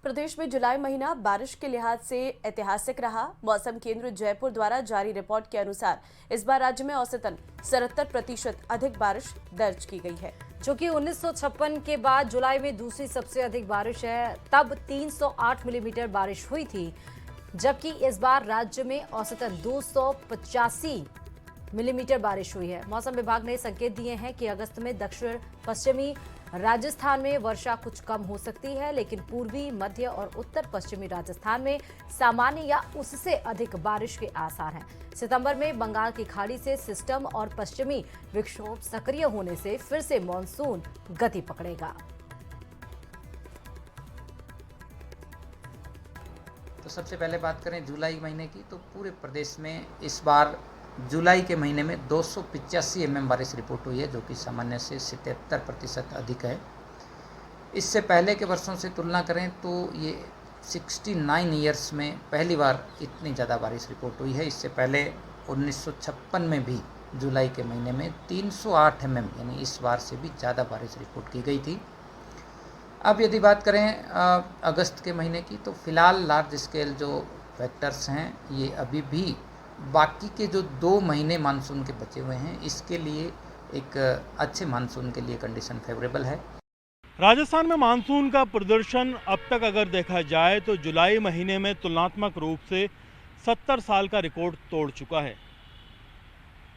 प्रदेश में जुलाई महीना बारिश के लिहाज से ऐतिहासिक रहा। मौसम केंद्र जयपुर द्वारा जारी रिपोर्ट के अनुसार इस बार राज्य में औसतन 77% अधिक बारिश दर्ज की गई है, जो कि 1956 के बाद जुलाई में दूसरी सबसे अधिक बारिश है। तब 308 मिलीमीटर बारिश हुई थी, जबकि इस बार राज्य में औसतन 285 मिलीमीटर बारिश हुई है। मौसम विभाग ने संकेत दिए हैं कि अगस्त में दक्षिण पश्चिमी राजस्थान में वर्षा कुछ कम हो सकती है, लेकिन पूर्वी, मध्य और उत्तर पश्चिमी राजस्थान में सामान्य या उससे अधिक बारिश के आसार हैं। सितंबर में बंगाल की खाड़ी से सिस्टम और पश्चिमी विक्षोभ सक्रिय होने से फिर से मॉनसून गति पकड़ेगा। तो सबसे पहले बात करें जुलाई महीने की, तो पूरे प्रदेश में इस बार जुलाई के महीने में 285 mm बारिश रिपोर्ट हुई है, जो कि सामान्य से 77% अधिक है। इससे पहले के वर्षों से तुलना करें तो ये 69 ईयर्स में पहली बार इतनी ज़्यादा बारिश रिपोर्ट हुई है। इससे पहले 1956 में भी जुलाई के महीने में 308 mm यानी इस बार से भी ज़्यादा बारिश रिपोर्ट की गई थी। अब यदि बात करें अगस्त के महीने की, तो फिलहाल लार्ज स्केल जो फैक्टर्स हैं ये अभी भी बाकी के जो 2 महीने मानसून के बचे हुए हैं, इसके लिए एक अच्छे मानसून के लिए कंडीशन फेवरेबल है। राजस्थान में मानसून का प्रदर्शन अब तक अगर देखा जाए तो जुलाई महीने में तुलनात्मक रूप से 70 साल का रिकॉर्ड तोड़ चुका है।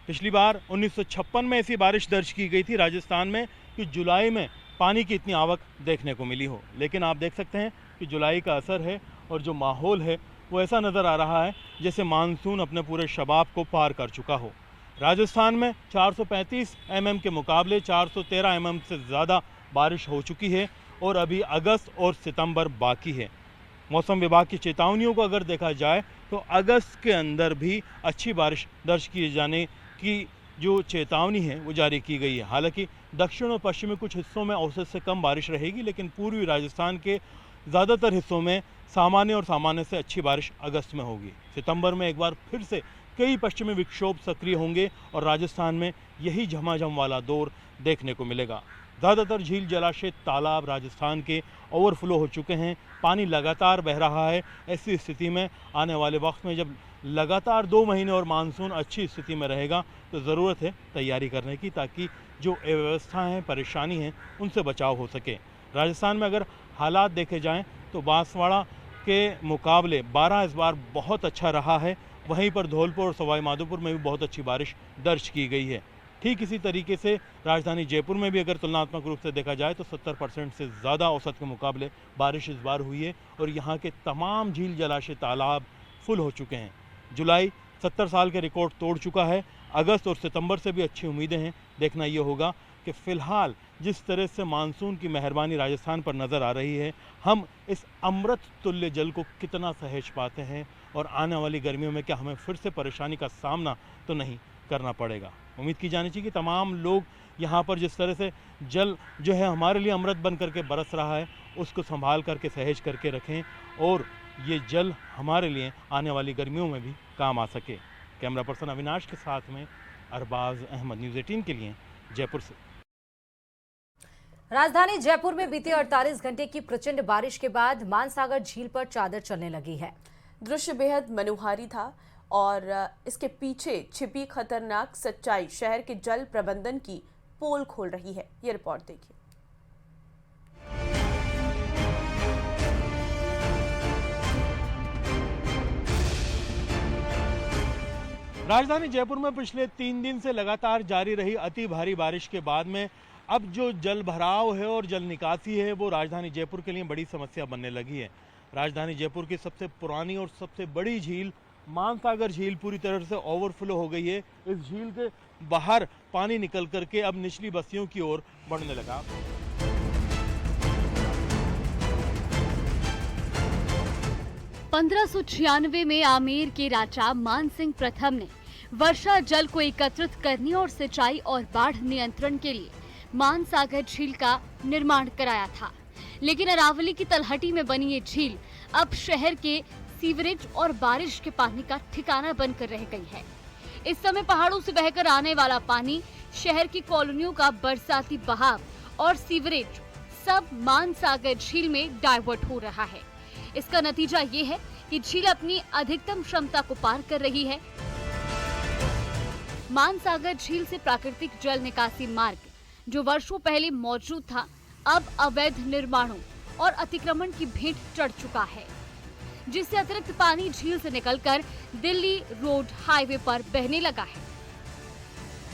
पिछली बार 1956 में ऐसी बारिश दर्ज की गई थी राजस्थान में कि जुलाई में पानी की इतनी आवक देखने को मिली हो, लेकिन आप देख सकते हैं कि जुलाई का असर है और जो माहौल है वो ऐसा नज़र आ रहा है जैसे मानसून अपने पूरे शबाब को पार कर चुका हो। राजस्थान में 435 mm के मुकाबले 413 mm से ज़्यादा बारिश हो चुकी है और अभी अगस्त और सितंबर बाकी है। मौसम विभाग की चेतावनियों को अगर देखा जाए तो अगस्त के अंदर भी अच्छी बारिश दर्ज किए जाने की जो चेतावनी है वो जारी की गई है। हालांकि दक्षिण और पश्चिमी कुछ हिस्सों में औसत से कम बारिश रहेगी, लेकिन पूर्वी राजस्थान के ज़्यादातर हिस्सों में सामान्य और सामान्य से अच्छी बारिश अगस्त में होगी। सितंबर में एक बार फिर से कई पश्चिमी विक्षोभ सक्रिय होंगे और राजस्थान में यही झमाझम वाला दौर देखने को मिलेगा। ज़्यादातर झील, जलाशय, तालाब राजस्थान के ओवरफ्लो हो चुके हैं, पानी लगातार बह रहा है। ऐसी स्थिति में आने वाले वक्त में जब लगातार 2 महीने और मानसून अच्छी स्थिति में रहेगा तो ज़रूरत है तैयारी करने की, ताकि जो अव्यवस्थाएँ हैं, परेशानी हैं, उनसे बचाव हो सके। राजस्थान में अगर हालात देखे जाएं तो बांसवाड़ा के मुकाबले 12 इस बार बहुत अच्छा रहा है। वहीं पर धौलपुर और सवाई माधोपुर में भी बहुत अच्छी बारिश दर्ज की गई है। ठीक इसी तरीके से राजधानी जयपुर में भी अगर तुलनात्मक रूप से देखा जाए तो 70% से ज़्यादा औसत के मुकाबले बारिश इस बार हुई है और यहाँ के तमाम झील, जलाशय, तालाब फुल हो चुके हैं। जुलाई 70 साल के रिकॉर्ड तोड़ चुका है। अगस्त और सितंबर से भी अच्छी उम्मीदें हैं। देखना ये होगा कि फ़िलहाल जिस तरह से मानसून की मेहरबानी राजस्थान पर नज़र आ रही है, हम इस अमृत तुल्य जल को कितना सहज पाते हैं और आने वाली गर्मियों में क्या हमें फिर से परेशानी का सामना तो नहीं करना पड़ेगा। उम्मीद की जानी चाहिए कि तमाम लोग यहाँ पर जिस तरह से जल जो है हमारे लिए अमृत बन करके बरस रहा है, उसको संभाल करके सहेज करके रखें और ये जल हमारे लिए आने वाली गर्मियों में भी काम आ सके। कैमरा पर्सन अविनाश के साथ में अरबाज अहमद, न्यूज़ 18 के लिए जयपुर से। राजधानी जयपुर में बीते 48 घंटे की प्रचंड बारिश के बाद मानसागर झील पर चादर चलने लगी है। दृश्य बेहद मनोहारी था और इसके पीछे छिपी खतरनाक सच्चाई शहर के जल प्रबंधन की पोल खोल रही है। ये रिपोर्ट देखिए। राजधानी जयपुर में पिछले 3 दिन से लगातार जारी रही अति भारी बारिश के बाद में अब जो जल भराव है और जल निकासी है वो राजधानी जयपुर के लिए बड़ी समस्या बनने लगी है। राजधानी जयपुर की सबसे पुरानी और सबसे बड़ी झील मानसागर झील पूरी तरह से ओवरफ्लो हो गई है। इस झील के बाहर पानी निकल करके अब निचली बस्तियों की ओर बढ़ने लगा। (1596) में आमेर के राजा मानसिंह प्रथम ने वर्षा जल को एकत्रित करने और सिंचाई और बाढ़ नियंत्रण के लिए मानसागर झील का निर्माण कराया था। लेकिन अरावली की तलहटी में बनी ये झील अब शहर के सीवरेज और बारिश के पानी का ठिकाना बनकर रह गई है। इस समय पहाड़ों से बहकर आने वाला पानी शहर की कॉलोनियों का बरसाती बहाव और सीवरेज सब मानसागर झील में डाइवर्ट हो रहा है। इसका नतीजा ये है कि झील अपनी अधिकतम क्षमता को पार कर रही है। मानसागर झील से प्राकृतिक जल निकासी मार्ग, जो वर्षों पहले मौजूद था, अब अवैध निर्माणों और अतिक्रमण की भेंट चढ़ चुका है, जिससे अतिरिक्त पानी झील से निकलकर दिल्ली रोड हाईवे पर बहने लगा है।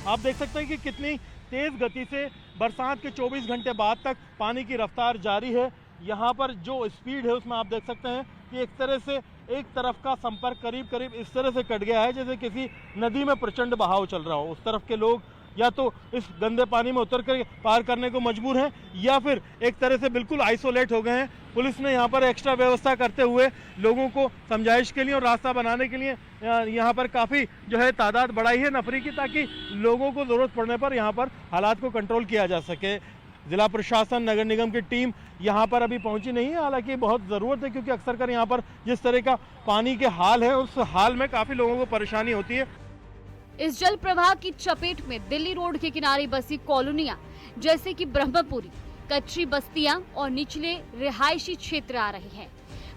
आप देख सकते हैं कि कितनी तेज गति से बरसात के 24 घंटे बाद तक पानी की रफ्तार जारी है। यहाँ पर जो स्पीड है उसमें आप देख सकते हैं कि एक तरह से एक तरफ का संपर्क करीब करीब इस तरह से कट गया है जैसे किसी नदी में प्रचंड बहाव चल रहा हो। उस तरफ के लोग या तो इस गंदे पानी में उतर कर पार करने को मजबूर हैं या फिर एक तरह से बिल्कुल आइसोलेट हो गए हैं। पुलिस ने यहाँ पर एक्स्ट्रा व्यवस्था करते हुए लोगों को समझाइश के लिए और रास्ता बनाने के लिए यहाँ पर काफ़ी जो है तादाद बढ़ाई है नफरी की, ताकि लोगों को ज़रूरत पड़ने पर यहाँ पर हालात को कंट्रोल किया जा सके। जिला प्रशासन, नगर निगम की टीम यहाँ पर अभी पहुंची नहीं है, हालांकि बहुत ज़रूरत है क्योंकि अक्सर कर यहाँ पर जिस तरह का पानी के हाल है उस हाल में काफ़ी लोगों को परेशानी होती है। इस जल प्रवाह की चपेट में दिल्ली रोड के किनारे बसी कॉलोनियां जैसे कि ब्रह्मपुरी, कच्ची बस्तियां और निचले रिहायशी क्षेत्र आ रहे हैं।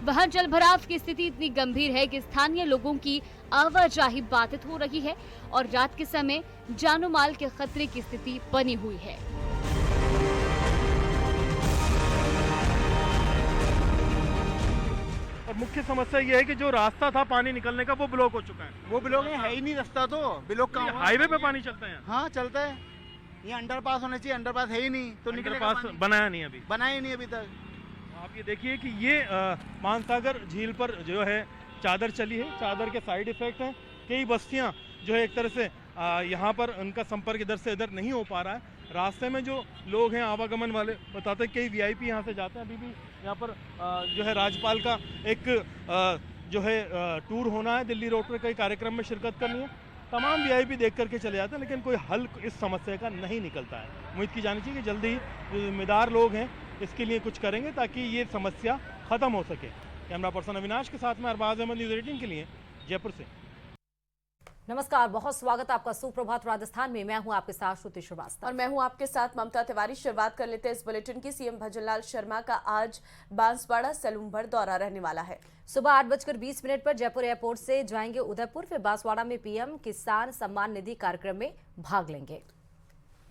वहां जल भराव की स्थिति इतनी गंभीर है कि स्थानीय लोगों की आवाजाही बाधित हो रही है और रात के समय जानो माल के खतरे की स्थिति बनी हुई है। और मुख्य समस्या ये है कि जो रास्ता था पानी निकलने का वो ब्लॉक हो चुका है। वो ब्लॉक है ही नहीं, रास्ता तो ब्लॉक का हाईवे पे पानी चलता है। हाँ चलता है, ये अंडरपास होना चाहिए, अंडरपास है ही नहीं तो निकलेगा पास पानी। बनाया नहीं अभी, बनाया ही नहीं अभी तक। आप ये देखिए कि ये मानसागर झील पर जो है चादर चली है, चादर के साइड इफेक्ट हैं। कई बस्तियां जो है एक तरह से यहाँ पर उनका संपर्क इधर से इधर नहीं हो पा रहा है। रास्ते में जो लोग हैं आवागमन वाले बताते हैं कई वीआईपी यहाँ से जाते हैं। अभी भी यहाँ पर जो है राज्यपाल का एक जो है टूर होना है, दिल्ली रोड पर कई कार्यक्रम में शिरकत करनी है। तमाम वीआईपी देख करके चले जाते हैं, लेकिन कोई हल इस समस्या का नहीं निकलता है। उम्मीद की जानी चाहिए कि जल्दी ही जो जिम्मेदार लोग हैं इसके लिए कुछ करेंगे ताकि ये समस्या ख़त्म हो सके। कैमरा पर्सन अविनाश के साथ में अरबाज अहमद, न्यूज़ 18 के लिए जयपुर से। नमस्कार, बहुत स्वागत आपका सुप्रभात राजस्थान में। मैं हूं आपके साथ श्रुति श्रीवास्तव और मैं हूं आपके साथ ममता तिवारी। शुरुआत कर लेते हैं इस बुलेटिन की। सीएम भजनलाल शर्मा का आज बांसवाड़ा सलूम्बर दौरा रहने वाला है। सुबह 8:20 पर जयपुर एयरपोर्ट से जाएंगे उदयपुर, फिर बांसवाड़ा में पीएम किसान सम्मान निधि कार्यक्रम में भाग लेंगे।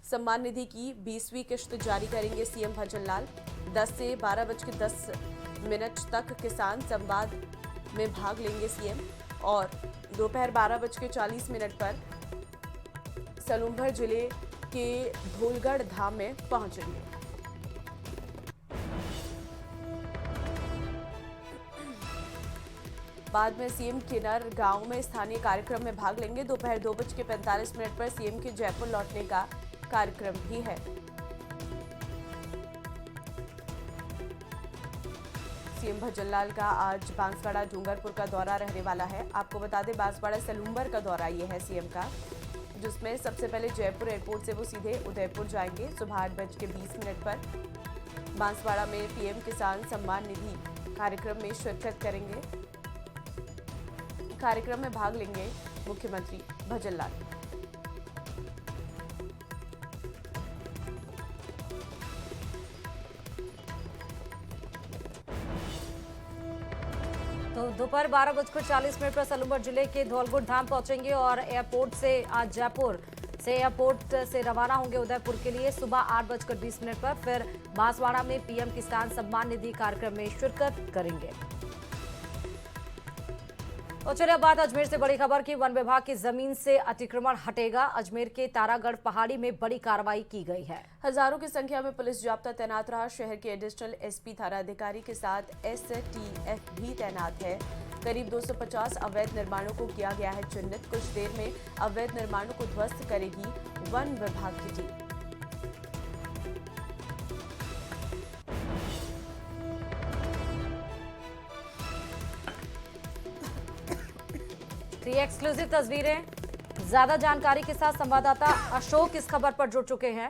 सम्मान निधि की 20वीं किश्त जारी करेंगे सीएम भजनलाल। 10 से 12:10 तक किसान संवाद में भाग लेंगे सीएम और दोपहर 12:40 पर सलूम्बर जिले के धोलगढ़ धाम में पहुंचेंगे। बाद में सीएम किन्नर गांव में स्थानीय कार्यक्रम में भाग लेंगे। दोपहर 2:45 पर सीएम के जयपुर लौटने का कार्यक्रम भी है। सीएम भजनलाल का आज बांसवाड़ा डूंगरपुर का दौरा रहने वाला है। आपको बता दें बांसवाड़ा सलूम्बर का दौरा ये है सीएम का, जिसमें सबसे पहले जयपुर एयरपोर्ट से वो सीधे उदयपुर जाएंगे। सुबह 8:20 पर बांसवाड़ा में पीएम किसान सम्मान निधि कार्यक्रम में शिरकत करेंगे। कार्यक्रम में भाग लेंगे मुख्यमंत्री भजनलाल। तो दोपहर 12:40 पर सलूम्बर जिले के धौलगढ़ धाम पहुंचेंगे और एयरपोर्ट से आज जयपुर से एयरपोर्ट से रवाना होंगे उदयपुर के लिए। सुबह 8:20 पर फिर बांसवाड़ा में पीएम किसान सम्मान निधि कार्यक्रम में शिरकत करेंगे। और चलिए अब बात अजमेर से बड़ी खबर की। वन विभाग की जमीन से अतिक्रमण हटेगा। अजमेर के तारागढ़ पहाड़ी में बड़ी कार्रवाई की गई है। हजारों की संख्या में पुलिस जाब्ता तैनात रहा। शहर के एडिशनल एसपी थाना अधिकारी के साथ एसटीएफ भी तैनात है। करीब 250 अवैध निर्माणों को किया गया है चिन्हित। कुछ देर में अवैध निर्माणों को ध्वस्त करेगी वन विभाग की टीम। ये एक्सक्लूसिव तस्वीरें, ज्यादा जानकारी के साथ संवाददाता अशोक इस खबर पर जुड़ चुके हैं।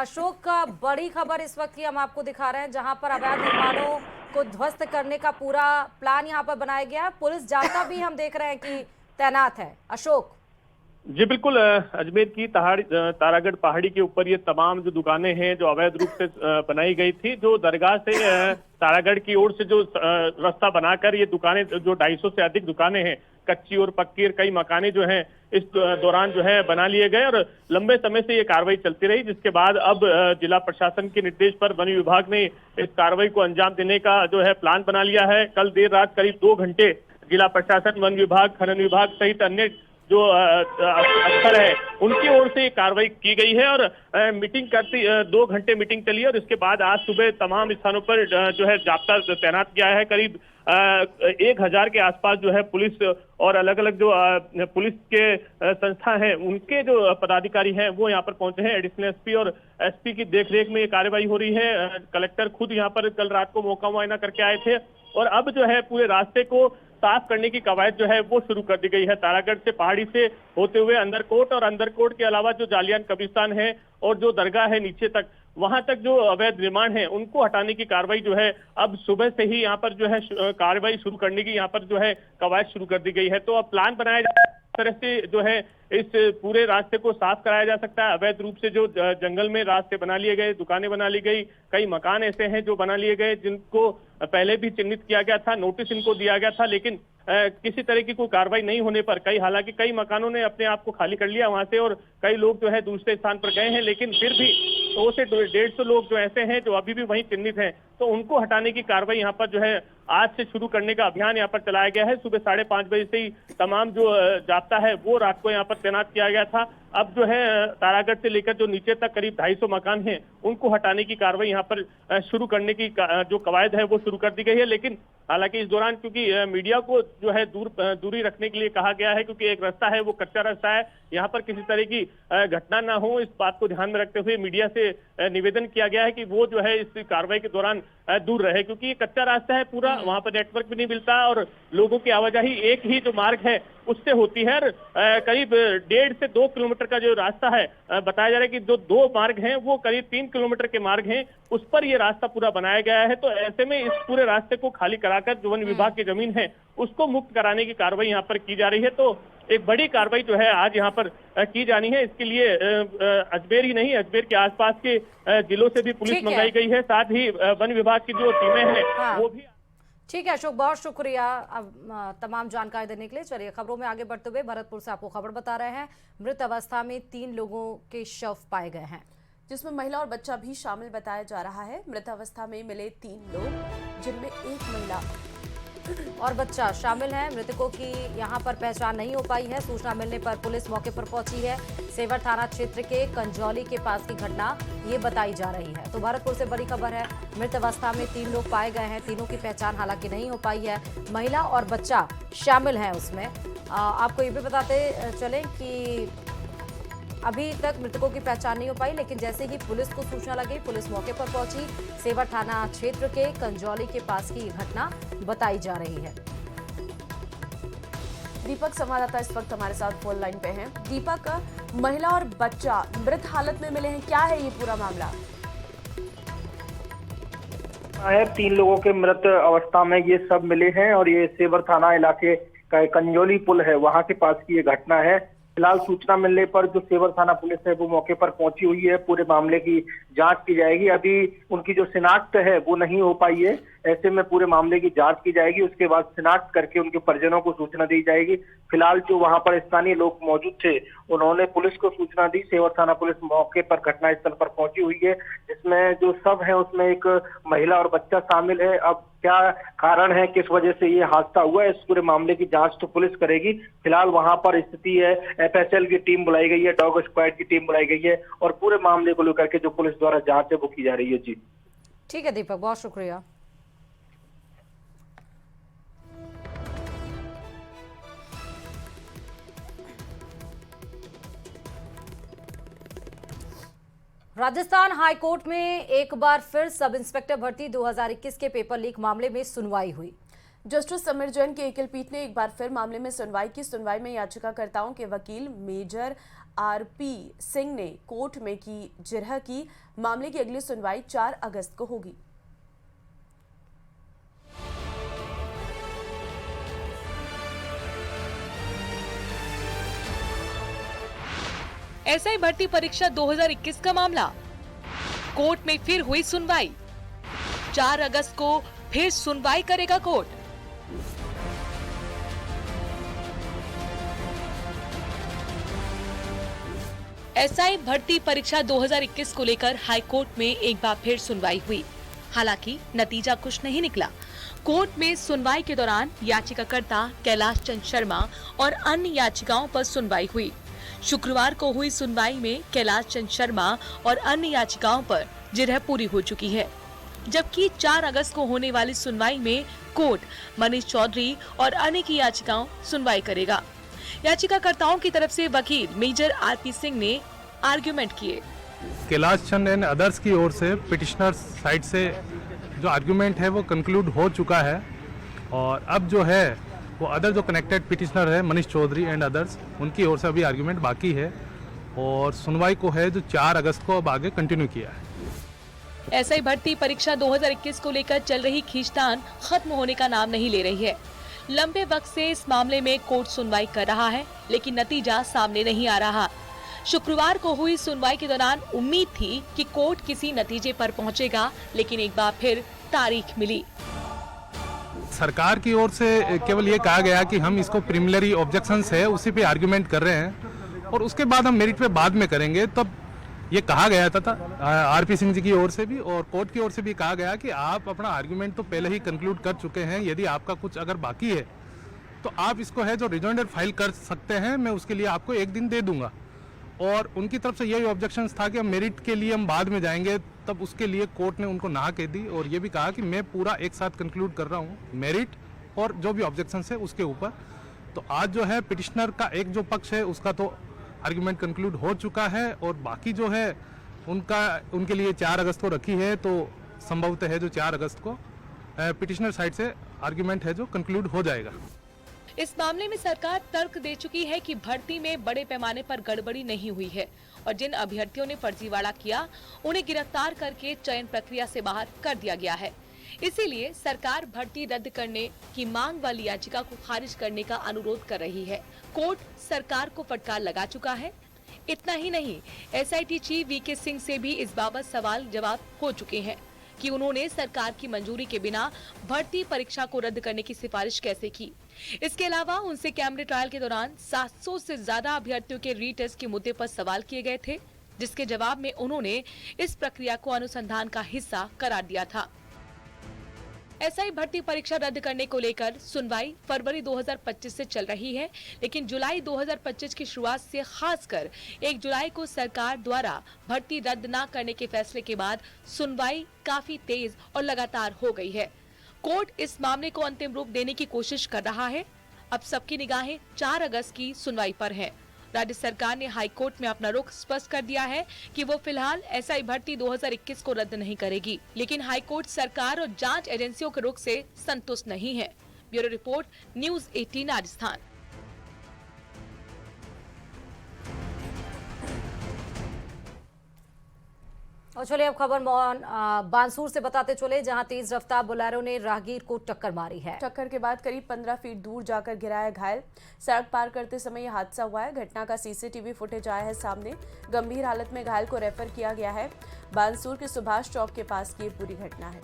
अशोक, का बड़ी खबर इस वक्त की हम आपको दिखा रहे हैं, जहां पर अवैध निर्माणों को ध्वस्त करने का पूरा प्लान यहां पर बनाया गया है। पुलिस जाब्ता भी हम देख रहे हैं कि तैनात है। अशोक, जी बिल्कुल, अजमेर की तारागढ़ पहाड़ी के ऊपर ये तमाम जो दुकानें हैं जो अवैध रूप से बनाई गई थी, जो दरगाह से तारागढ़ की ओर से जो रास्ता बनाकर ये दुकानें, जो 250 से अधिक दुकानें हैं, कच्ची और पक्की, और कई मकाने जो हैं इस दौरान जो है बना लिए गए और लंबे समय से ये कार्रवाई चलती रही, जिसके बाद अब जिला प्रशासन के निर्देश पर वन विभाग ने इस कार्रवाई को अंजाम देने का जो है प्लान बना लिया है। कल देर रात करीब 2 घंटे जिला प्रशासन, वन विभाग, खनन विभाग सहित अन्य जो अफसर है उनकी ओर से कार्रवाई की गई है और मीटिंग करती 2 घंटे मीटिंग चली है और इसके बाद आज सुबह तमाम स्थानों पर जो है जाब्ता तैनात किया है। करीब 1000 के आसपास जो है पुलिस और अलग अलग जो पुलिस के संस्था हैं उनके जो पदाधिकारी हैं वो यहाँ पर पहुंचे हैं। एडिशनल एसपी और एसपी की देखरेख में ये कार्रवाई हो रही है। कलेक्टर खुद यहाँ पर कल रात को मौका मुआयना करके आए थे और अब जो है पूरे रास्ते को साफ करने की कवायद जो है वो शुरू कर दी गई है। तारागढ़ से पहाड़ी से होते हुए अंदरकोट और अंदरकोट के अलावा जो जालियान कब्रिस्तान है और जो दरगाह है नीचे तक, वहां तक जो अवैध निर्माण है उनको हटाने की कार्रवाई जो है अब सुबह से ही यहाँ पर जो है कार्रवाई शुरू करने की यहाँ पर जो है कवायद शुरू कर दी गई है। तो अब प्लान बनाया जा रहा है तरह से जो है इस पूरे रास्ते को साफ कराया जा सकता है। अवैध रूप से जो जंगल में रास्ते बना लिए गए, दुकानें बना ली गई, कई मकान ऐसे हैं जो बना लिए गए जिनको पहले भी चिन्हित किया गया था, नोटिस इनको दिया गया था, लेकिन किसी तरह की कोई कार्रवाई नहीं होने पर हालांकि कई मकानों ने अपने आप को खाली कर लिया वहां से और कई लोग जो है दूसरे स्थान पर गए हैं, लेकिन फिर भी 100 से 150 लोग जो ऐसे हैं जो अभी भी वहीं चिन्हित हैं, तो उनको हटाने की कार्रवाई यहाँ पर जो है आज से शुरू करने का अभियान यहाँ पर चलाया गया है। सुबह 5:30 बजे से ही तमाम जो जाब्ता है वो रात को यहाँ पर तैनात किया गया था। अब जो है तारागढ़ से लेकर जो नीचे तक करीब 250 मकान हैं उनको हटाने की कार्रवाई यहाँ पर शुरू करने की जो कवायद है वो शुरू कर दी गई है। लेकिन हालांकि इस दौरान क्योंकि मीडिया को जो है दूरी रखने के लिए कहा गया है, क्योंकि एक रास्ता है वो कच्चा रास्ता है, यहाँ पर किसी तरह की घटना ना हो, इस बात को ध्यान में रखते हुए मीडिया से निवेदन किया गया है कि वो जो है इस कार्रवाई के दौरान दूर रहे, क्योंकि ये कच्चा रास्ता है पूरा, वहां पर नेटवर्क भी नहीं मिलता और लोगों की आवाजाही एक ही जो मार्ग है उससे होती है। करीब 1.5 से 2 किलोमीटर का जो रास्ता है, बताया जा रहा है कि जो 2 मार्ग हैं वो करीब 3 किलोमीटर के मार्ग हैं, उस पर ये रास्ता पूरा बनाया गया है। तो ऐसे में इस पूरे रास्ते को खाली कराकर जो वन विभाग की जमीन है उसको मुक्त कराने की कार्रवाई यहाँ पर की जा रही है। तो एक बड़ी कार्रवाई जो है आज यहाँ पर की जानी है। इसके लिए अजमेर ही नहीं, अजमेर के आसपास के जिलों से भी पुलिस मंगाई गई है, साथ ही वन विभाग की जो टीमें हैं वो भी। ठीक है अशोक, बहुत शुक्रिया अब तमाम जानकारी देने के लिए। चलिए खबरों में आगे बढ़ते हुए भरतपुर से आपको खबर बता रहे हैं। मृत अवस्था में 3 लोगों के शव पाए गए हैं, जिसमें महिला और बच्चा भी शामिल बताया जा रहा है। मृत अवस्था में मिले 3 लोग, जिनमें 1 महिला और बच्चा शामिल है। मृतकों की यहां पर पहचान नहीं हो पाई है। सूचना मिलने पर पुलिस मौके पर पहुंची है। सेवर थाना क्षेत्र के कंजौली के पास की घटना ये बताई जा रही है। तो भरतपुर से बड़ी खबर है, मृत अवस्था में 3 लोग पाए गए हैं। तीनों की पहचान हालांकि नहीं हो पाई है, महिला और बच्चा शामिल है उसमें। आपको ये भी बताते चलें कि अभी तक मृतकों की पहचान नहीं हो पाई, लेकिन जैसे ही पुलिस को सूचना लगी, पुलिस मौके पर पहुंची। सेवर थाना क्षेत्र के कंजौली के पास की घटना बताई जा रही है। दीपक संवाददाता इस वक्त हमारे साथ फोन लाइन पे हैं। दीपक, महिला और बच्चा मृत हालत में मिले हैं, क्या है ये पूरा मामला? 3 लोगों के मृत अवस्था में ये सब मिले हैं और ये सेवर थाना इलाके का कंजौली पुल है, वहां के पास की ये घटना है। फिलहाल सूचना मिलने पर जो सेवर थाना पुलिस है वो मौके पर पहुंची हुई है। पूरे मामले की जांच की जाएगी। अभी उनकी जो शिनाख्त है वो नहीं हो पाई है, ऐसे में पूरे मामले की जांच की जाएगी। उसके बाद शिनाख्त करके उनके परिजनों को सूचना दी जाएगी। फिलहाल जो वहां पर स्थानीय लोग मौजूद थे उन्होंने पुलिस को सूचना दी। सेवर थाना पुलिस मौके पर घटनास्थल पर पहुंची हुई है, जिसमें जो शव है उसमें एक महिला और बच्चा शामिल है। अब क्या कारण है, किस वजह से ये हादसा हुआ है, इस पूरे मामले की जांच तो पुलिस करेगी। फिलहाल वहां पर स्थिति है, FSL की टीम बुलाई गई है, डॉग स्क्वाड की टीम बुलाई गई है और पूरे मामले को लेकर के जो पुलिस द्वारा जांच है वो की जा रही है। जी ठीक है दीपक, बहुत शुक्रिया। राजस्थान हाईकोर्ट में एक बार फिर सब इंस्पेक्टर भर्ती 2021 के पेपर लीक मामले में सुनवाई हुई। जस्टिस समीर जैन की एकल पीठ ने एक बार फिर मामले में सुनवाई की। सुनवाई में याचिकाकर्ताओं के वकील मेजर RP सिंह ने कोर्ट में की जिरह की। मामले की अगली सुनवाई 4 अगस्त को होगी। एसआई भर्ती परीक्षा 2021 का मामला, कोर्ट में फिर हुई सुनवाई। 4 अगस्त को फिर सुनवाई करेगा कोर्ट। एसआई भर्ती परीक्षा 2021 को लेकर हाईकोर्ट में एक बार फिर सुनवाई हुई। हालांकि नतीजा कुछ नहीं निकला। कोर्ट में सुनवाई के दौरान याचिकाकर्ता कैलाश चंद शर्मा और अन्य याचिकाओं पर सुनवाई हुई। शुक्रवार को हुई सुनवाई में कैलाश चंद शर्मा और अन्य याचिकाओं पर जिरह पूरी हो चुकी है, जबकि 4 अगस्त को होने वाली सुनवाई में कोर्ट मनीष चौधरी और अन्य की याचिकाओं सुनवाई करेगा। याचिकाकर्ताओं की तरफ से वकील मेजर आरपी सिंह ने आर्ग्यूमेंट किए। कैलाश चंद एंड अदर्स की ओर से पिटिशनर साइड से जो आर्ग्यूमेंट है वो कंक्लूड हो चुका है, और अब जो है वो अदर जो कनेक्टेड पिटिशनर है मनीष चौधरी एंड अदर्स, उनकी ओर से अभी आर्ग्यूमेंट बाकी है और सुनवाई को है जो 4 अगस्त को अब आगे कंटिन्यू किया है। एसआई भर्ती परीक्षा 2021 को लेकर चल रही खींचतान खत्म होने का नाम नहीं ले रही है। लंबे वक्त से इस मामले में कोर्ट सुनवाई कर रहा है, लेकिन नतीजा सामने नहीं आ रहा। शुक्रवार को हुई सुनवाई के दौरान उम्मीद थी कि कोर्ट किसी नतीजे पर पहुंचेगा, लेकिन एक बार फिर तारीख मिली। सरकार की ओर से केवल ये कहा गया कि हम इसको प्रिलिमिनरी ऑब्जेक्शंस है उसी पे आर्ग्यूमेंट कर रहे हैं और उसके बाद हम मेरिट पे बाद में करेंगे। तब ये कहा गया था आरपी सिंह जी की ओर से भी और कोर्ट की ओर से भी कहा गया कि आप अपना आर्ग्यूमेंट तो पहले ही कंक्लूड कर चुके हैं, यदि आपका कुछ अगर बाकी है तो आप इसको है जो रिजॉइंडर फाइल कर सकते हैं, मैं उसके लिए आपको 1 दिन दे दूंगा। और उनकी तरफ से यही ऑब्जेक्शन था कि हम मेरिट के लिए हम बाद में जाएंगे, तब उसके लिए कोर्ट ने उनको ना कह दी और ये भी कहा कि मैं पूरा एक साथ कंक्लूड कर रहा हूँ मेरिट और जो भी ऑब्जेक्शन है उसके ऊपर। तो आज जो है पिटिशनर का एक जो पक्ष है उसका तो आर्ग्यूमेंट कंक्लूड हो चुका है और बाकी जो है उनके लिए 4 अगस्त को रखी है, तो संभवतः है जो 4 अगस्त को पिटिशनर साइड से आर्ग्यूमेंट है जो कंक्लूड हो जाएगा। इस मामले में सरकार तर्क दे चुकी है कि भर्ती में बड़े पैमाने पर गड़बड़ी नहीं हुई है और जिन अभ्यर्थियों ने फर्जीवाड़ा किया उन्हें गिरफ्तार करके चयन प्रक्रिया से बाहर कर दिया गया है। इसीलिए सरकार भर्ती रद्द करने की मांग वाली याचिका को खारिज करने का अनुरोध कर रही है। कोर्ट सरकार को फटकार लगा चुका है। इतना ही नहीं, एसआईटी चीफ वीके सिंह से भी इस बाबत सवाल जवाब हो चुके हैं कि उन्होंने सरकार की मंजूरी के बिना भर्ती परीक्षा को रद्द करने की सिफारिश कैसे की। इसके अलावा उनसे कैमरे ट्रायल के दौरान 700 से ज्यादा अभ्यर्थियों के रीटेस्ट के मुद्दे पर सवाल किए गए थे, जिसके जवाब में उन्होंने इस प्रक्रिया को अनुसंधान का हिस्सा करार दिया था। एसआई भर्ती परीक्षा रद्द करने को लेकर सुनवाई फरवरी 2025 से चल रही है, लेकिन जुलाई 2025 की शुरुआत से खासकर 1 जुलाई को सरकार द्वारा भर्ती रद्द न करने के फैसले के बाद सुनवाई काफी तेज और लगातार हो गई है। कोर्ट इस मामले को अंतिम रूप देने की कोशिश कर रहा है। अब सबकी निगाहें 4 अगस्त की सुनवाई पर है। राज्य सरकार ने हाई कोर्ट में अपना रुख स्पष्ट कर दिया है कि वो फिलहाल एसआई भर्ती 2021 को रद्द नहीं करेगी, लेकिन हाई कोर्ट सरकार और जांच एजेंसियों के रुख से संतुष्ट नहीं है। Bureau report, news 18 Rajasthan. और चलिए अब खबर बानसूर से बताते चले, जहां तेज रफ्तार बोलेरो ने राहगीर को टक्कर मारी है। टक्कर के बाद करीब 15 फीट दूर जाकर गिरा है घायल। सड़क पार करते समय यह हादसा हुआ है। घटना का सीसीटीवी फुटेज आया है सामने। गंभीर हालत में घायल को रेफर किया गया है। बानसूर के सुभाष चौक के पास की पूरी घटना है।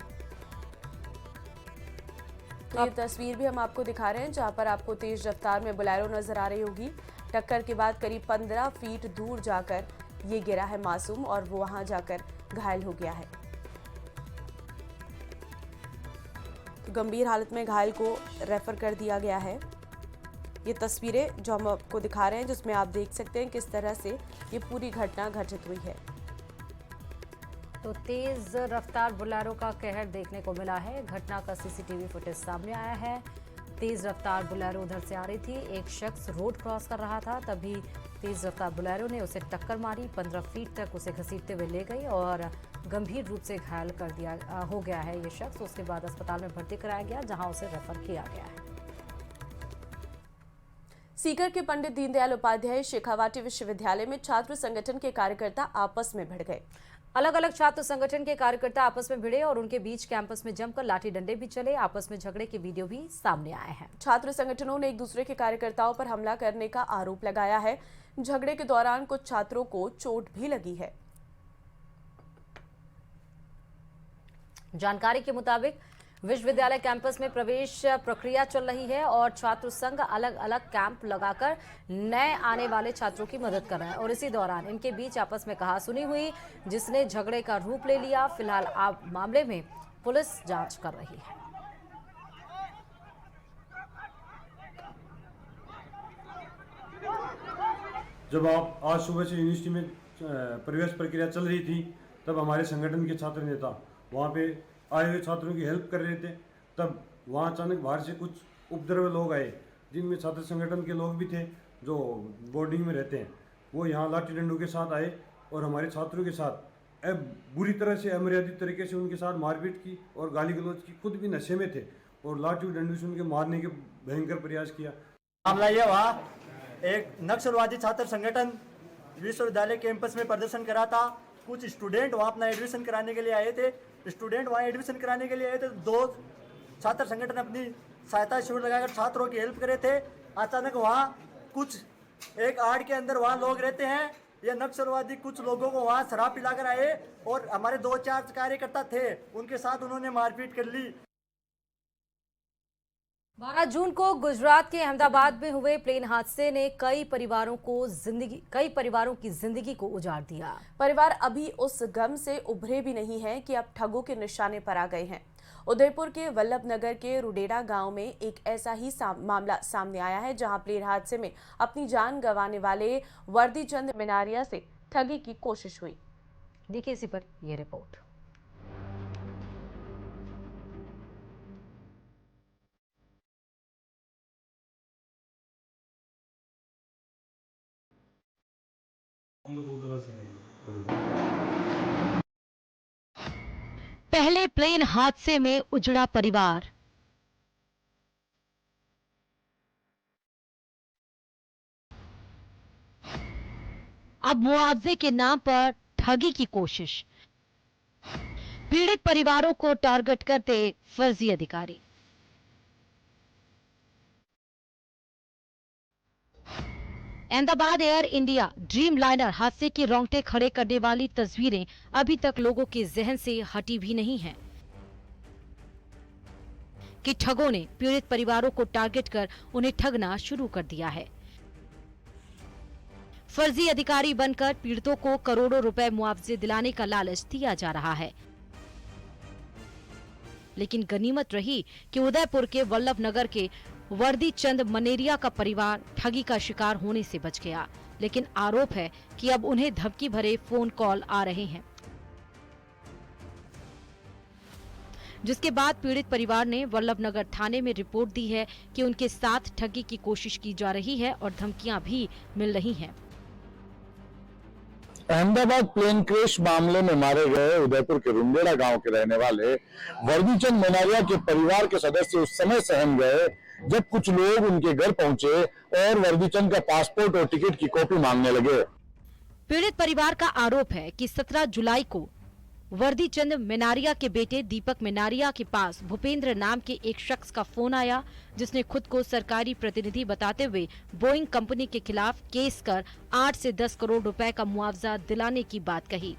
तो ये तस्वीर भी हम आपको दिखा रहे हैं, जहां पर आपको तेज रफ्तार में बोलेरो नजर आ रही होगी। टक्कर के बाद करीब 15 फीट दूर जाकर ये गिरा है मासूम और वो वहां जाकर घायल हो गया है। तो गंभीर हालत में घायल को रेफर कर दिया गया है। ये तस्वीरें जो हम आपको दिखा रहे हैं, जिसमें आप देख सकते हैं किस तरह से ये पूरी घटना घटित हुई है। तो तेज रफ्तार बोलेरो का कहर देखने को मिला है। घटना का सीसीटीवी फुटेज सामने आया है। तेज रफ्तार बोलेरो उधर से आ रही थी। एक शख्स रोड क्रॉस कर रहा था, तभी तेज रफ्तार बोलेरो ने उसे टक्कर मारी। 15 फीट तक उसे घसीटते हुए ले गई और गंभीर रूप से घायल कर दिया हो गया है ये शख्स। उसके बाद अस्पताल में भर्ती कराया गया, जहां उसे रेफर किया गया है। सीकर के पंडित दीनदयाल उपाध्याय शेखावाटी विश्वविद्यालय में छात्र संगठन के कार्यकर्ता आपस में भिड़ गए। अलग अलग छात्र संगठन के कार्यकर्ता आपस में भिड़े और उनके बीच कैंपस में जमकर लाठी डंडे भी चले। आपस में झगड़े के वीडियो भी सामने आए हैं। छात्र संगठनों ने एक दूसरे के कार्यकर्ताओं पर हमला करने का आरोप लगाया है। झगड़े के दौरान कुछ छात्रों को चोट भी लगी है। जानकारी के मुताबिक विश्वविद्यालय कैंपस में प्रवेश प्रक्रिया चल रही है और छात्र संघ अलग अलग कैंप लगाकर नए आने वाले छात्रों की मदद कर रहा है और इसी दौरान इनके बीच आपस में कहासुनी हुई, जिसने झगड़े का रूप ले लिया। फिलहाल आप मामले में पुलिस जांच कर रही है। जब आप आज सुबह से यूनिवर्सिटी में प्रवेश प्रक्रिया चल रही थी, तब हमारे संगठन के छात्र नेता वहाँ पे आए हुए छात्रों की हेल्प कर रहे थे। तब वहाँ अचानक बाहर से कुछ उपद्रवी लोग आए, जिनमें छात्र संगठन के लोग भी थे जो बोर्डिंग में रहते हैं। वो यहाँ लाठी डंडों के साथ आए और हमारे छात्रों के साथ बुरी तरह से अमर्यादित तरीके से उनके साथ मारपीट की और गाली गलौज की। खुद भी नशे में थे और लाठी डंडों से उनके मारने के भयंकर प्रयास किया। मामला यह हुआ, एक नक्सलवादी छात्र संगठन विश्वविद्यालय कैंपस में प्रदर्शन करा था। कुछ स्टूडेंट वहाँ अपना एडमिशन कराने के लिए आए थे। स्टूडेंट वहाँ एडमिशन कराने के लिए आए थे। दो छात्र संगठन अपनी सहायता शिविर लगाकर छात्रों की हेल्प करे थे। अचानक वहाँ कुछ एक आड़ के अंदर वहाँ लोग रहते हैं, ये नक्सलवादी कुछ लोगों को वहाँ शराब पिलाकर आए और हमारे 2-4 कार्यकर्ता थे, उनके साथ उन्होंने मारपीट कर ली। 12 जून को गुजरात के अहमदाबाद में हुए प्लेन हादसे ने कई परिवारों की जिंदगी को उजाड़ दिया। परिवार अभी उस गम से उभरे भी नहीं हैं कि अब ठगों के निशाने पर आ गए हैं। उदयपुर के वल्लभ नगर के रुडेड़ा गांव में एक ऐसा ही मामला सामने आया है, जहां प्लेन हादसे में अपनी जान गंवाने वाले वर्दी चंद मिनारिया से ठगी की कोशिश हुई। देखिए इसी पर यह रिपोर्ट। पहले प्लेन हादसे में उजड़ा परिवार, अब मुआवजे के नाम पर ठगी की कोशिश। पीड़ित परिवारों को टारगेट करते फर्जी अधिकारी। Ahmedabad air India dream liner हादसे के रोंगटे खड़े करने वाली तस्वीरें अभी तक लोगों के जहन से हटी भी नहीं हैं कि ठगों ने पीड़ित परिवारों को टारगेट कर उन्हें ठगना शुरू कर दिया है। फर्जी अधिकारी बनकर पीड़ितों को करोड़ों रुपए मुआवजे दिलाने का लालच दिया जा रहा है। लेकिन गनीमत रही कि उदयपुर के वल्लभ नगर के वर्दी चंद मनेरिया का परिवार ठगी का शिकार होने से बच गया। लेकिन आरोप है कि अब उन्हें धमकी भरे फोन कॉल आ रहे हैं, जिसके बाद पीड़ित परिवार ने वल्लभ नगर थाने में रिपोर्ट दी है कि उनके साथ ठगी की कोशिश की जा रही है और धमकियां भी मिल रही हैं। अहमदाबाद प्लेन क्रैश मामले में मारे गए उदयपुर के रुंडेड़ा गांव के रहने वाले वर्दीचंद मनारिया के परिवार के सदस्य उस समय सहम गए जब कुछ लोग उनके घर पहुंचे और वर्दीचंद का पासपोर्ट और टिकट की कॉपी मांगने लगे। पीड़ित परिवार का आरोप है कि 17 जुलाई को वर्दीचंद मिनारिया के बेटे दीपक मिनारिया के पास भूपेंद्र नाम के एक शख्स का फोन आया, जिसने खुद को सरकारी प्रतिनिधि बताते हुए बोइंग कंपनी के खिलाफ केस कर 8 से 10 करोड़ रुपए का मुआवजा दिलाने की बात कही।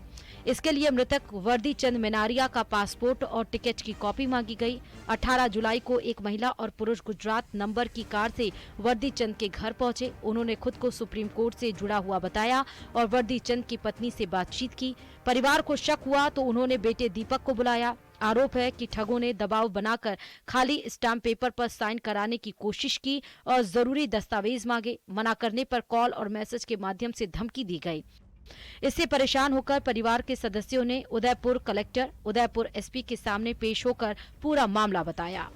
इसके लिए मृतक वर्दीचंद मिनारिया का पासपोर्ट और टिकट की कॉपी मांगी गई। 18 जुलाई को एक महिला और पुरुष गुजरात नंबर की कार से वर्दीचंद के घर पहुंचे। उन्होंने खुद को सुप्रीम कोर्ट से जुड़ा हुआ बताया और वर्दीचंद की पत्नी से बातचीत की। परिवार को शक हुआ तो उन्होंने बेटे दीपक को बुलाया। आरोप है कि ठगों ने दबाव बनाकर खाली स्टाम्प पेपर पर साइन कराने की कोशिश की और जरूरी दस्तावेज मांगे। मना करने पर कॉल और मैसेज के माध्यम से धमकी दी गई। इससे परेशान होकर परिवार के सदस्यों ने उदयपुर कलेक्टर, उदयपुर एसपी के सामने पेश होकर पूरा मामला बताया।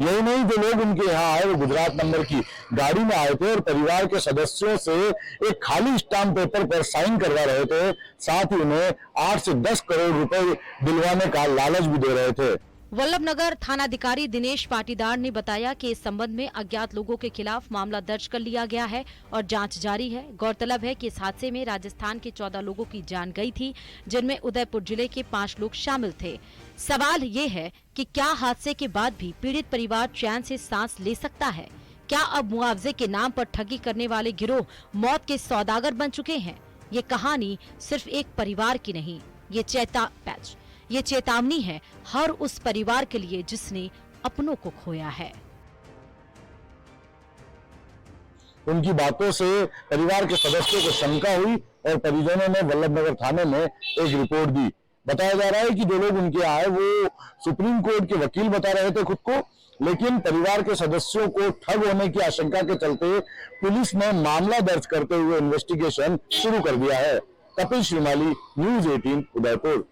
यही नहीं, जो लोग उनके यहाँ आए वो गुजरात नंबर की गाड़ी में आए थे और परिवार के सदस्यों से एक खाली स्टाम्प पेपर पर साइन करवा रहे थे। साथ ही उन्हें 8 से 10 करोड़ रुपए दिलवाने का लालच भी दे रहे थे। वल्लभ नगर थानाधिकारी दिनेश पाटीदार ने बताया कि इस संबंध में अज्ञात लोगों के खिलाफ मामला दर्ज कर लिया गया है और जांच जारी है। गौरतलब है कि इस हादसे में राजस्थान के 14 लोगों की जान गई थी, जिनमें उदयपुर जिले के 5 लोग शामिल थे। सवाल ये है कि क्या हादसे के बाद भी पीड़ित परिवार चैन से सांस ले सकता है? क्या अब मुआवजे के नाम पर ठगी करने वाले गिरोह मौत के सौदागर बन चुके हैं? ये कहानी सिर्फ एक परिवार की नहीं, ये चेतावनी है हर उस परिवार के लिए जिसने अपनों को खोया है। उनकी बातों से परिवार के सदस्यों को शंका हुई और परिजनों ने वल्लभनगर थाने में एक रिपोर्ट दी। बताया जा रहा है कि जो लोग उनके आए वो सुप्रीम कोर्ट के वकील बता रहे थे खुद को, लेकिन परिवार के सदस्यों को ठग होने की आशंका के चलते पुलिस ने मामला दर्ज करते हुए इन्वेस्टिगेशन शुरू कर दिया है। कपिल श्रीमाली, न्यूज़ 18 उदयपुर।